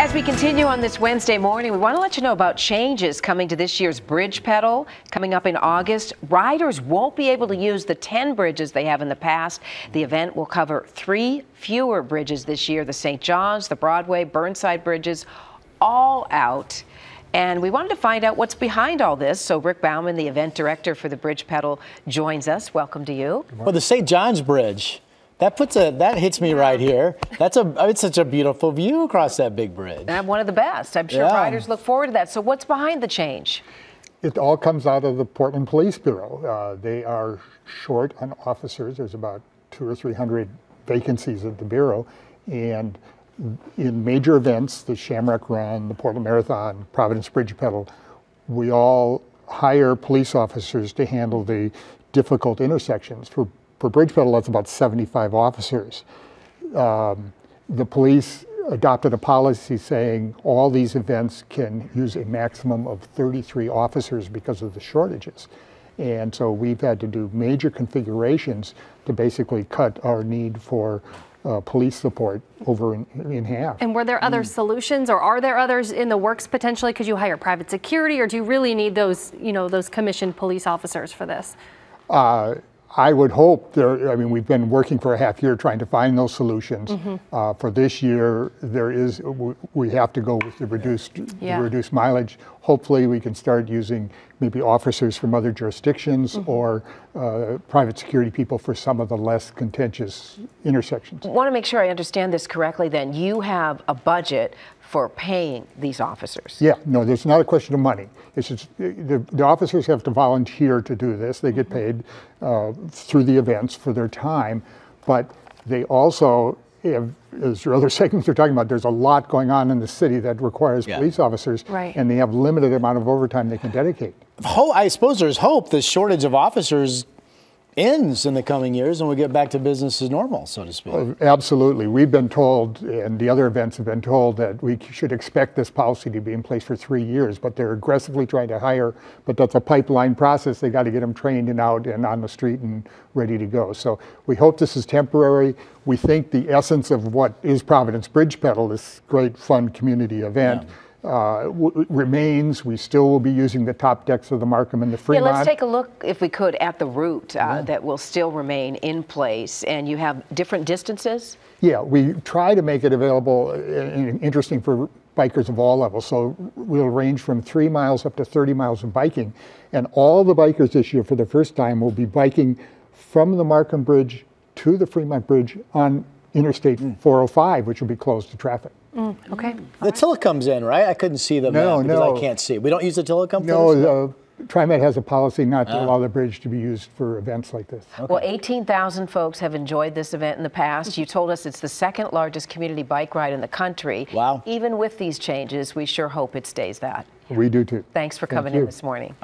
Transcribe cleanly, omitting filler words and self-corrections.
As we continue on this Wednesday morning, we want to let you know about changes coming to this year's Bridge Pedal. Coming up in August, riders won't be able to use the 10 bridges they have in the past. The event will cover 3 fewer bridges this year: the St. John's, the Broadway, Burnside bridges, all out. And we wanted to find out what's behind all this. So Rick Bauman, the event director for the Bridge Pedal, joins us. Welcome to you. Well, the St. John's Bridge. That hits me right here. It's such a beautiful view across that big bridge. And one of the best. I'm sure riders look forward to that. So what's behind the change? It all comes out of the Portland Police Bureau. They are short on officers. There's about 200 or 300 vacancies at the Bureau. And in major events, the Shamrock Run, the Portland Marathon, Providence Bridge Pedal, we all hire police officers to handle the difficult intersections. For Bridge Pedal, that's about 75 officers. The police adopted a policy saying all these events can use a maximum of 33 officers because of the shortages. And so we've had to do major configurations to basically cut our need for police support over in half. And were there other solutions, or are there others in the works potentially? Could you hire private security, or do you really need those, those commissioned police officers for this? I would hope we've been working for a half year trying to find those solutions. For this year, we have to go with the reduced mileage. Hopefully we can start using maybe officers from other jurisdictions or private security people for some of the less contentious intersections. I want to make sure I understand this correctly then. You have a budget for paying these officers. Yeah, no, there's not a question of money. It's just the officers have to volunteer to do this. They get paid through the events for their time, but they also have, as your other segments are talking about, there's a lot going on in the city that requires police officers, and they have limited amount of overtime they can dedicate. I suppose there's hope the shortage of officers ends in the coming years and we get back to business as normal, so to speak. Absolutely. We've been told, and the other events have been told, that we should expect this policy to be in place for 3 years, but they're aggressively trying to hire, but that's a pipeline process. They got to get them trained and out and on the street and ready to go. So we hope this is temporary. We think the essence of what is Providence Bridge Pedal, this great fun community event, remains. We still will be using the top decks of the Markham and the Fremont. Yeah, let's take a look, if we could, at the route that will still remain in place. And you have different distances? Yeah, we try to make it available and interesting for bikers of all levels. So we'll range from 3 miles up to 30 miles of biking. And all the bikers this year, for the first time, will be biking from the Markham Bridge to the Fremont Bridge on Interstate 405, which will be closed to traffic. Okay. The Tillicum's in, right? I couldn't see the map because I can't see. We don't use the Tillicum? No, TriMet has a policy not to allow the bridge to be used for events like this. Okay. Well, 18,000 folks have enjoyed this event in the past. You told us it's the 2nd largest community bike ride in the country. Wow. Even with these changes, we sure hope it stays that. We do too. Thanks for coming in this morning.